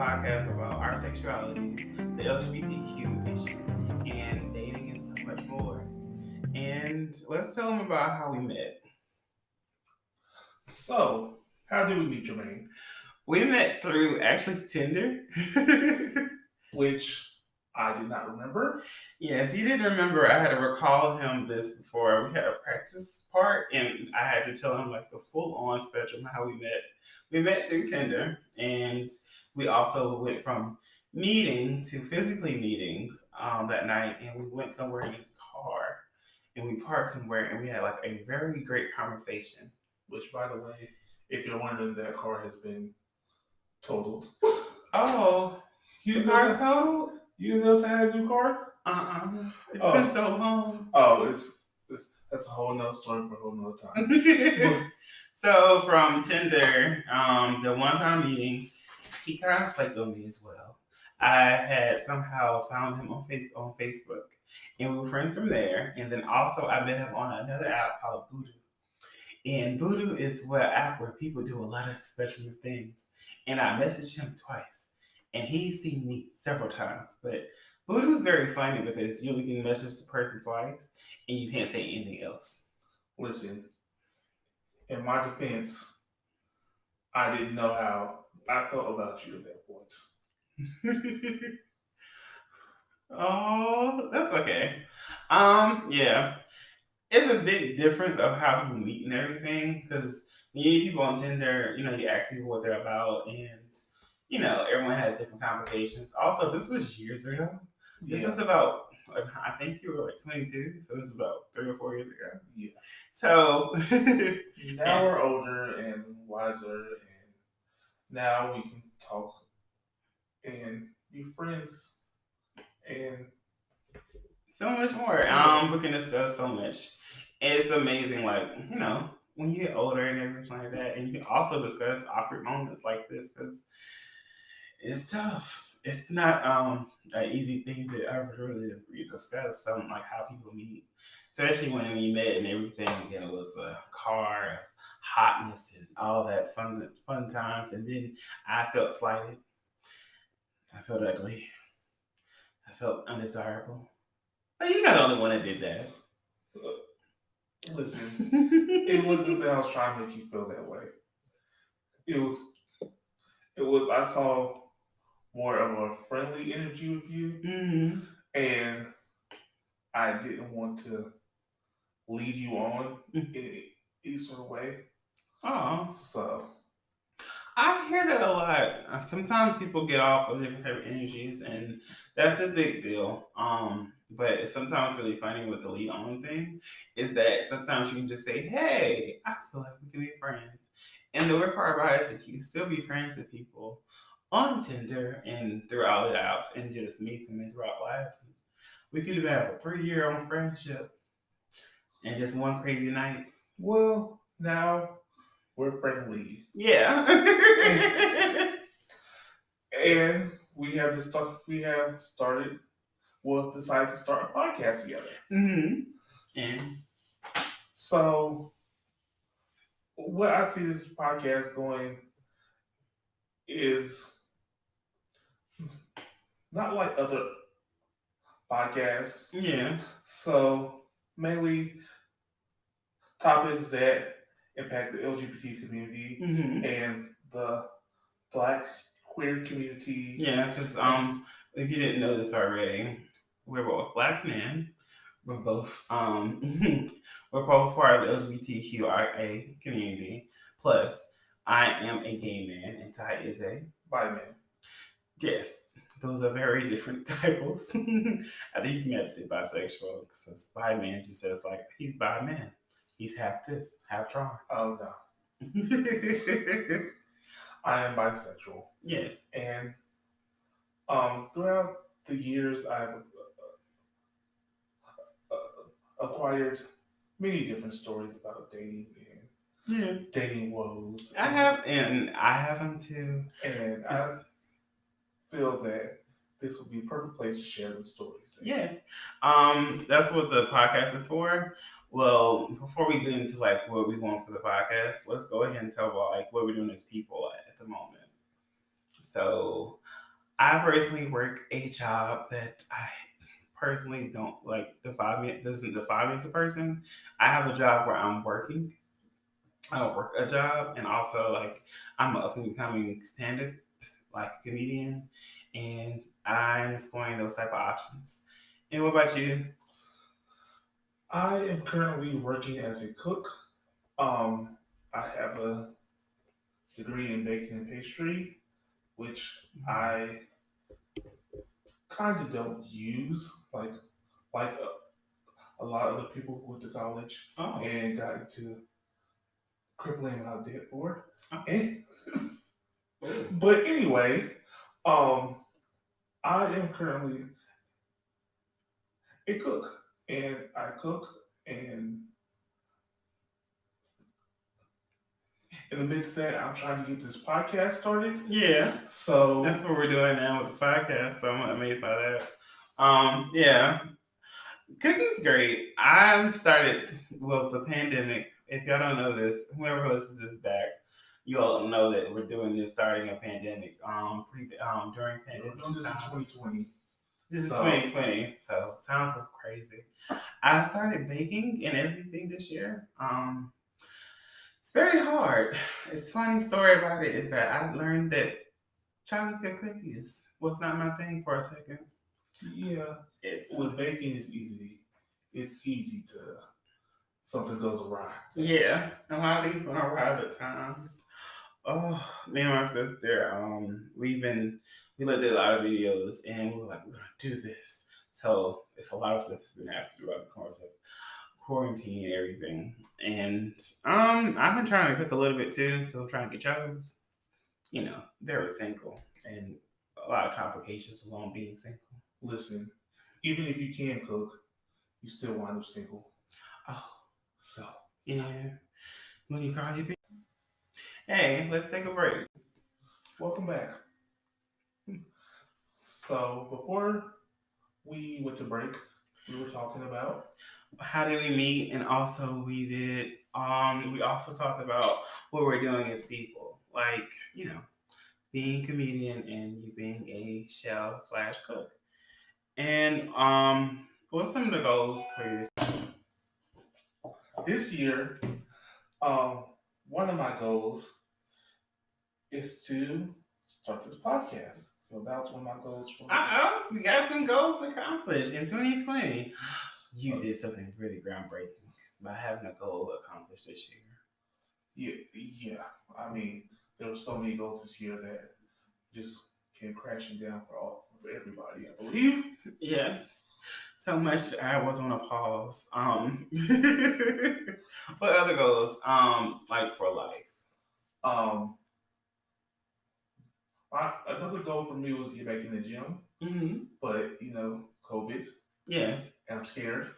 podcast about our sexualities, the LGBTQ issues, and dating and so much more. And let's tell them about how we met. So, how did we meet Jermaine? We met through actually Tinder. Which I did not remember. Yes, he did remember. I had to recall him this before we had a practice part, and I had to tell him like the full on spectrum of how we met. We met through Tinder, and we also went from meeting to physically meeting that night, and we went somewhere in his car, and we parked somewhere, and we had like a very great conversation. Which, by the way, if you're wondering, that car has been totaled. Oh, the car's totaled? You know, I had a new car. It's been so long. Oh, that's a whole nother story for a whole nother time. So from Tinder, the one time meeting, he kind of clicked on me as well. I had somehow found him on Facebook, and we were friends from there. And then also I met him on another app called Voodoo. And Voodoo is what app where people do a lot of spectrum of things. And I messaged him twice, and he's seen me several times. But Voodoo is very funny because you only can message the person twice, and you can't say anything else. Listen, in my defense, I didn't know how I felt about you at that point. Oh, that's okay. Yeah. It's a big difference of how people meet and everything, because you meet people on Tinder, you ask people what they're about, and everyone has different complications. Also, this was years ago. This is about, I think you were like 22, so this was about 3 or 4 years ago. Yeah. So now we're older and wiser, and now we can talk and be friends and so much more. We can discuss so much. It's amazing, like, when you get older and everything like that, and you can also discuss awkward moments like this, because it's tough. It's not an easy thing to ever really discuss, something like how people meet, especially when we met and everything. Again, it was a car, hotness, and all that fun times. And then I felt slighted. I felt ugly. I felt undesirable. But you're not the only one that did that. Listen, it wasn't that I was trying to make you feel that way. It was. I saw more of a friendly energy with you, and I didn't want to lead you on in any sort of way. Oh, so I hear that a lot. Sometimes people get off of different type of energies, and that's a big deal. But it's sometimes really funny with the lead on thing is that sometimes you can just say, "Hey, I feel like we can be friends," and the weird part about it is that you can still be friends with people on Tinder and through all the apps, and just meet them and throughout lives. We could even have a 3 year on friendship, and just one crazy night. Well, now we're friendly. Yeah. And we have started. We'll decide to start a podcast together. And so, what I see this podcast going is not like other podcasts. Yeah. So, mainly topics that impact the LGBT community and the Black queer community. Yeah, because if you didn't know this already, we're both Black men. We're both we're both part of the LGBTQIA community. Plus, I am a gay man, and Ty is a bi man. Yes, those are very different titles. I think you meant to say bisexual, because bi man just says like he's bi man. He's half this, half trauma. Oh no. I am bisexual. Yes. And throughout the years, I've acquired many different stories about dating and dating woes. I have them too. And I feel that this would be a perfect place to share those stories. Yes. That's what the podcast is for. Well, before we get into like what we want for the podcast, let's go ahead and tell about like what we're doing as people at the moment. So I personally work a job that I personally don't like doesn't define me as a person. I have a job where I'm working. I work a job, and also like I'm an up and becoming stand-up like comedian, and I'm exploring those type of options. And what about you? I am currently working as a cook. Um, I have a degree in baking and pastry, which I kind of don't use like a lot of the people who went to college Oh, and got into crippling amount of debt for. oh. And, but anyway, um, I am currently a cook, and I cook, and in the midst of that, I'm trying to get this podcast started. Yeah, So that's what we're doing now with the podcast. So I'm amazed by that. Yeah, cooking's great. I started with the pandemic. If y'all don't know this, whoever listens to this back, you all know that we're doing this starting a pandemic. During pandemic we're doing this in times. 2020. This is 2020, so times are crazy. I started baking and everything this year. It's very hard. It's funny story about it is that I learned that chocolate cookies was not my thing for a second. Yeah, with baking, it's easy to something goes awry. Yeah, a lot of things went awry at times. Oh, me and my sister, we looked at a lot of videos and we were like, we're gonna do this. So it's a lot of stuff that's been happening throughout the course of quarantine and everything. And I've been trying to cook a little bit too because I'm trying to get chose. You know, very single and a lot of complications along being single. Listen, even if you can cook, you still wind up single. Oh, so yeah. When you call your people. Hey, let's take a break. Welcome back. So before we went to break, we were talking about how did we meet, and also we also talked about what we're doing as people, like being a comedian and you being a chef/cook. And what's some of the goals for you? This year, one of my goals is to start this podcast. So that's one of my goals for we got some goals accomplished in 2020. You did something really groundbreaking by having a goal accomplished this year. Yeah. I mean, there were so many goals this year that just came crashing down for everybody, I believe. Yes. So much I was on a pause. What other goals? Like for life. Um, another goal for me was to get back in the gym, but COVID. Yes. And I'm scared.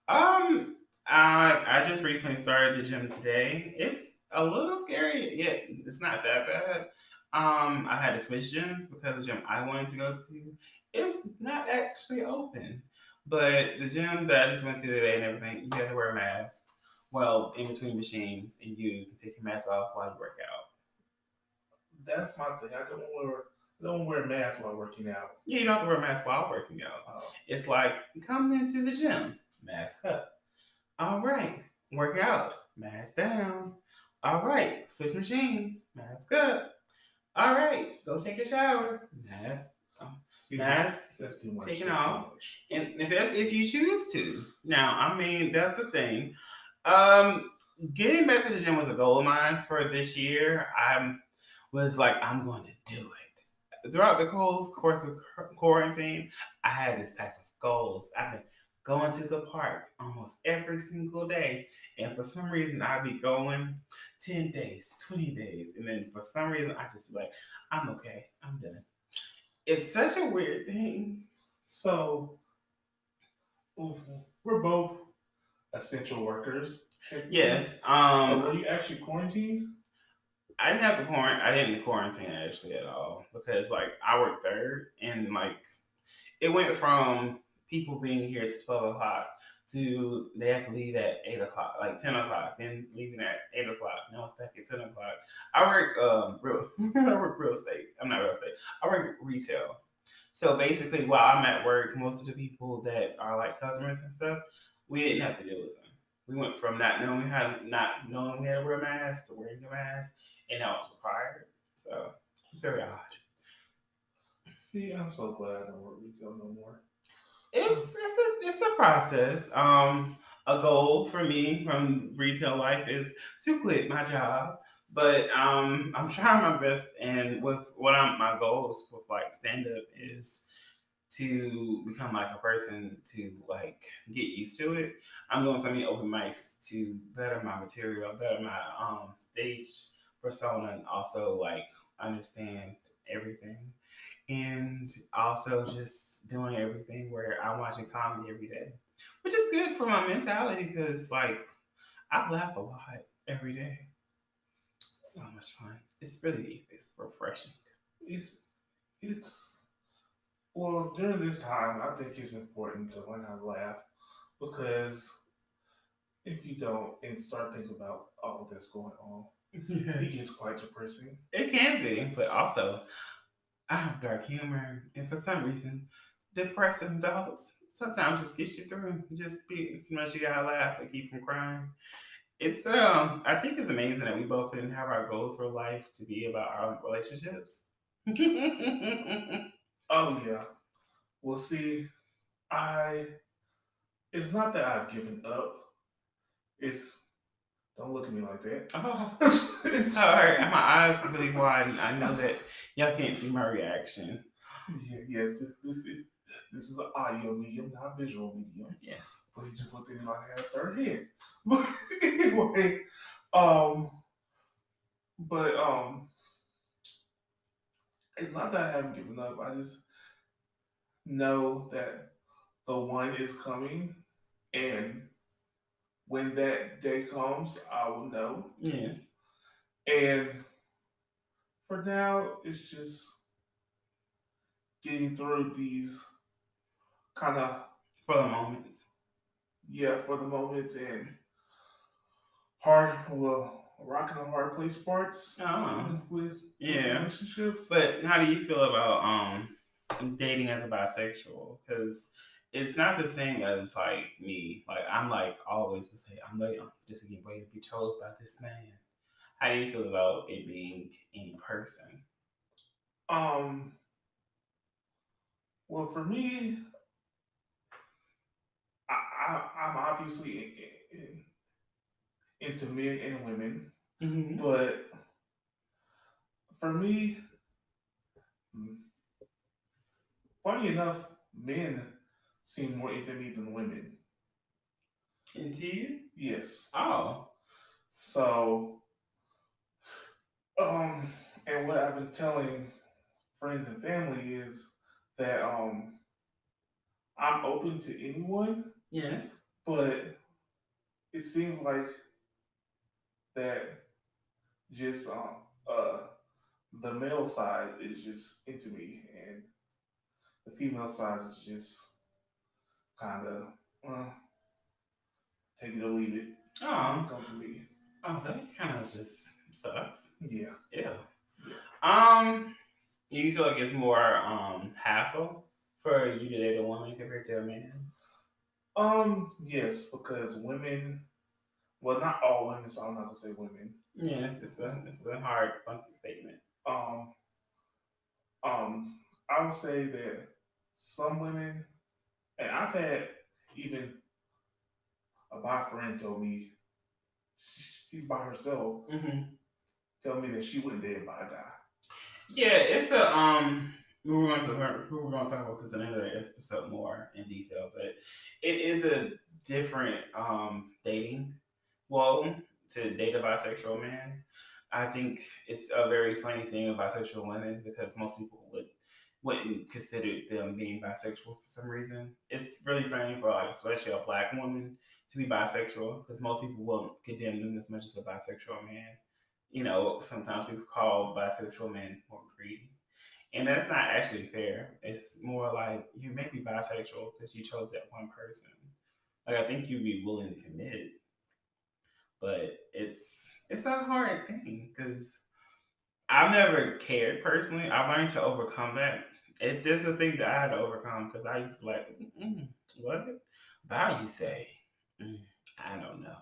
I just recently started the gym today. It's a little scary, yet it's not that bad. I had to switch gyms because the gym I wanted to go to is not actually open. But the gym that I just went to today and everything, you have to wear a mask. Well, in between machines, and you can take your mask off while you work out. That's my thing. I don't wear a mask while working out. Yeah, you don't have to wear a mask while working out. It's like coming into the gym, mask up. All right, work out, mask down. All right, switch machines, mask up. All right, go take a shower, mask that's too much. Taken off, and if you choose to. Now, I mean, that's the thing. Getting back to the gym was a goal of mine for this year. I was like, I'm going to do it. Throughout the whole course of quarantine, I had this type of goals. I've been going to the park almost every single day, and for some reason, I'd be going 10 days, 20 days, and then for some reason, I just be like, I'm okay, I'm done. It's such a weird thing. So we're both essential workers. Yes. So were you actually quarantined? I didn't have to quarantine. I didn't quarantine actually at all because like I worked third and like it went from people being here to 12 o'clock they have to leave at 8 o'clock, like 10 o'clock, then leaving at 8 o'clock. Now it's back at 10 o'clock. I work real I work real estate. I'm not real estate. I work retail. So basically, while I'm at work, most of the people that are like customers and stuff, we didn't have to deal with them. We went from not knowing we had to wear a mask to wearing a mask, and now it's required. So very odd. See, I'm so glad I don't work retail no more. It's a process. A goal for me from retail life is to quit my job, but I'm trying my best. And with my goals with like stand up is to become like a person to like get used to it. I'm doing so many open mics to better my material, better my stage persona, and also like understand everything. And also just doing everything where I'm watching comedy every day, which is good for my mentality because like I laugh a lot every day. So much fun. It's refreshing. It's it's well during this time. I think it's important to learn how to laugh because if you don't and start thinking about all that's going on, it Yes. gets quite depressing. It can be, but also I have dark humor, and for some reason, depressing thoughts sometimes just get you through. Just be as much you gotta laugh and keep from crying. It's I think it's amazing that we both didn't have our goals for life to be about our relationships. Oh yeah. Well, see, I. It's not that I've given up. It's don't look at me like that. Oh, It's, sorry, my eyes really wide. I know that y'all can't see my reaction. yeah, yes, this is an audio medium, not a visual medium. Yes. But he just looked at me like I had a third head. But anyway, um, but it's not that I haven't given up. I just know that the one is coming, and when that day comes, I will know. Yes. And for now, it's just getting through these kind of For the moments. yeah for the moment and hard well rocking the hard place parts Oh. with Yeah. relationships. But how do you feel about dating as a bisexual? Because it's not the same as like me. Like I'm like always would say I'm like just getting ready to be chose by this man. How do you feel about it being in person? Um, well, for me, I'm obviously into men and women, Mm-hmm. but for me, funny enough, men seem more into me than women. Into you? Yes. Oh. So, um, and what I've been telling friends and family is that I'm open to anyone, Yes. but it seems like that just the male side is just into me, and the female side is just kind of take it or leave it when it Oh. comes to me. Oh, that kind of just sucks. Yeah, Yeah. yeah. Um, you feel like it's more hassle for you to date a woman compared to a man? Yes, because women, well, not all women, so I'm not gonna say women. Yes, it's a hard, funky statement. Um, I would say that some women, and I've had even a bi friend told me she's by herself, Hmm. tell me that she wouldn't date a bi guy. Yeah, it's a we're going to talk about this in another episode more in detail, but it is a different dating whoa to date a bisexual man. I think it's a very funny thing about bisexual women because most people wouldn't consider them being bisexual for some reason. It's really funny for like especially a black woman to be bisexual because most people won't condemn them as much as a bisexual man. You know, sometimes people call bisexual men more greedy. And that's not actually fair. It's more like you may be bisexual because you chose that one person. Like I think you'd be willing to commit, but it's a hard thing because I've never cared personally. I've learned to overcome that. This is a thing that I had to overcome because I used to like, what? Bow you say? Mm, I don't know.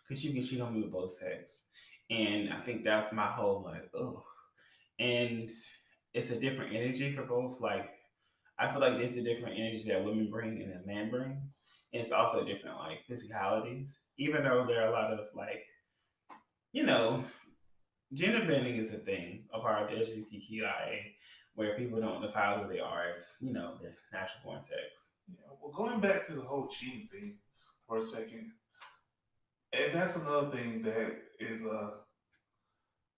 Because you can cheat on me with both sex. And I think that's my whole like, oh. And it's a different energy for both. Like, I feel like there's a different energy that women bring and that man brings. And it's also different like physicalities. Even though there are a lot of like, you know, gender bending is a thing, a part of the LGBTQIA, where people don't define who they are as, their natural born sex. Yeah. Well, going back to the whole cheating thing for a second, and that's another thing that is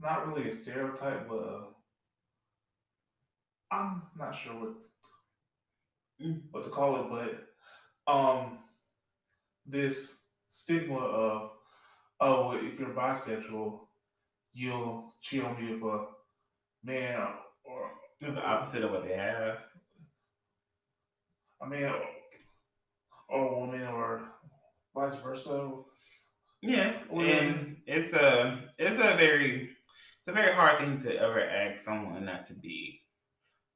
not really a stereotype, but I'm not sure what to call it, but this stigma of, oh, well, if you're bisexual, you'll cheat on me with a man The opposite of what they have. a man or a woman or vice versa. Yes, Whatever. and it's a very hard thing to ever ask someone not to be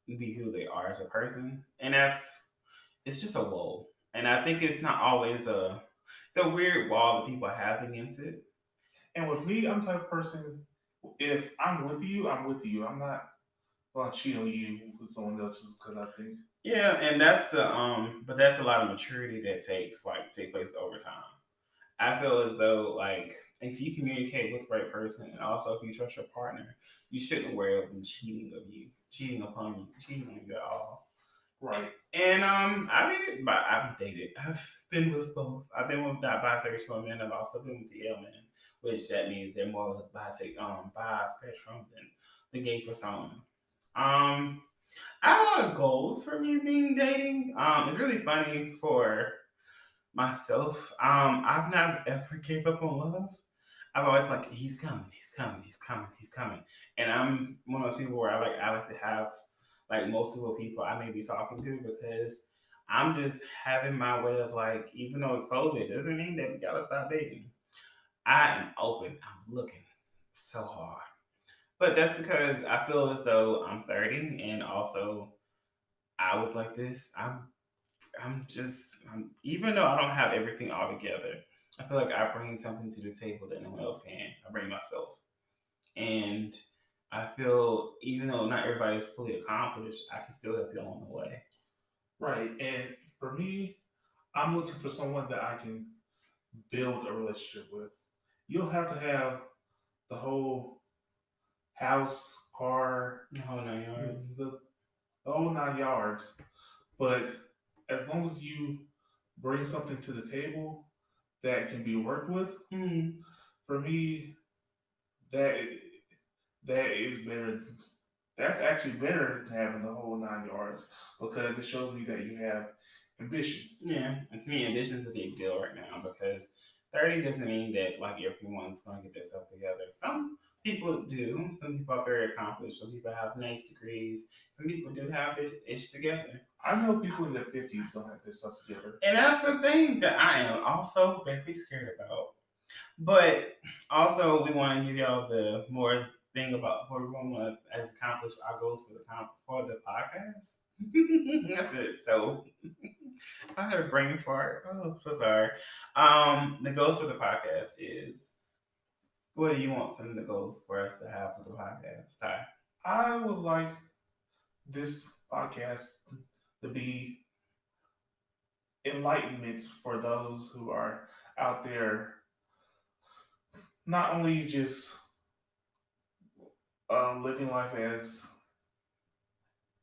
who they are as a person, and it's just a wall. And I think it's not always it's a weird wall that people have against it. And with me, I'm the type of person, if I'm with you, I'm with you. I'm not going to cheat on you with someone else just because I think. Yeah, and but that's a lot of maturity that take place over time. I feel as though like if you communicate with the right person and also if you trust your partner, you shouldn't worry about them cheating upon you, cheating on you at all. Right. And I've been with both. I've been with not bisexual men. I've also been with the L men, which that means they're more of bi spectrum than the gay persona. Um, I have a lot of goals for me being dating. It's really funny for myself. I've not ever gave up on love. I've always been like, he's coming, he's coming, he's coming, he's coming. And I'm one of those people where I like to have like multiple people I may be talking to because I'm just having my way of like, even though it's COVID, doesn't mean that we gotta stop dating. I am open. I'm looking so hard. But that's because I feel as though I'm 30 and also I look like this. Even though I don't have everything all together, I feel like I bring something to the table that no one else can. I bring myself. And I feel even though not everybody is fully accomplished, I can still help you along the way. Right. And for me, I'm looking for someone that I can build a relationship with. You don't have to have the whole house, car, The whole 9 yards. the whole 9 yards. But as long as you bring something to the table that can be worked with, for me, that that is better. That's actually better than having the whole 9 yards because it shows me that you have ambition. Yeah, and to me, ambition's a big deal right now because 30 doesn't mean that like everyone's going to get themselves together. Some people do. Some people are very accomplished. Some people have nice degrees. Some people do have it together. I know people in their 50s don't have this stuff together. And that's the thing that I am also very scared about. But also, we want to give y'all the more thing about what we want to as accomplish our goals for the podcast. That's it. So I had a brain fart. Oh, so sorry. The goals for the podcast is what do you want some of the goals for us to have for the podcast, Ty? I would like this podcast to be enlightenment for those who are out there, not only just living life as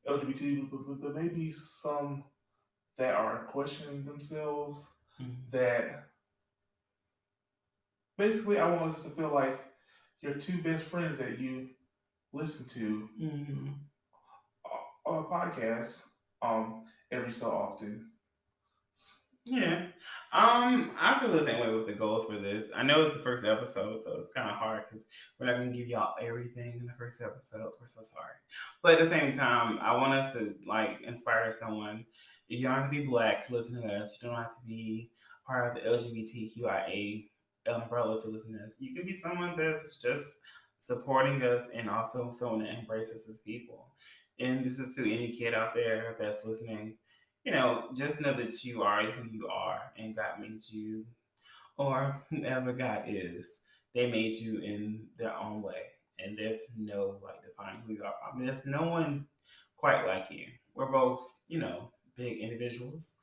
LGBT, but maybe some that are questioning themselves. That basically, I want us to feel like your two best friends that you listen to on a podcast every so often. Yeah. I feel the same way with the goals for this. I know it's the first episode, so it's kind of hard because we're not gonna give y'all everything in the first episode. We're so sorry, but at the same time, I want us to like inspire someone. You don't have to be black to listen to us. You don't have to be part of the LGBTQIA umbrella to listen to us. You can be someone that's just supporting us and also someone that embraces us as people. And this is to any kid out there that's listening, just know that you are who you are, and God made you, or whoever God is, they made you in their own way, and there's no like defining who you are. I mean, there's no one quite like you. We're both, big individuals.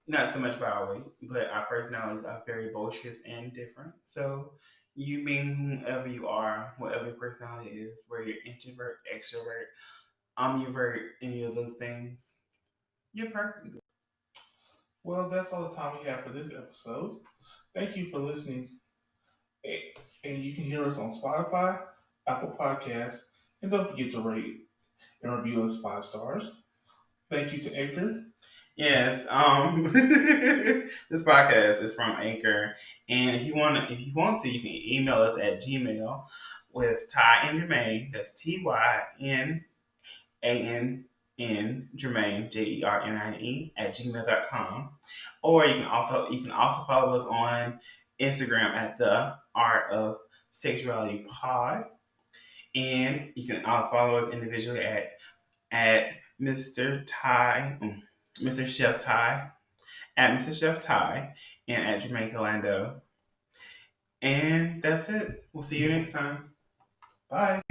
Not so much by our weight, but our personalities are very boisterous and different. So, you being whoever you are, whatever your personality is, whether you're introvert, extrovert, ambivert, any of those things, you're perfect. Well, that's all the time we have for this episode. Thank you for listening. And you can hear us on Spotify, Apple Podcasts, and don't forget to rate and review us 5 stars. Thank you to Anchor. Yes, this podcast is from Anchor, and if you want to, you can email us at Gmail with Ty and Jermaine. That's TYNANN Jermaine JERMINE at gmail.com. Or you can also follow us on Instagram at the Art of Sexuality Pod, and you can follow us individually at Mr. Ty, Mr. Chef Ty, at Mr. Chef Ty, and at Jermaine Callando. And that's it. We'll see you next time. Bye.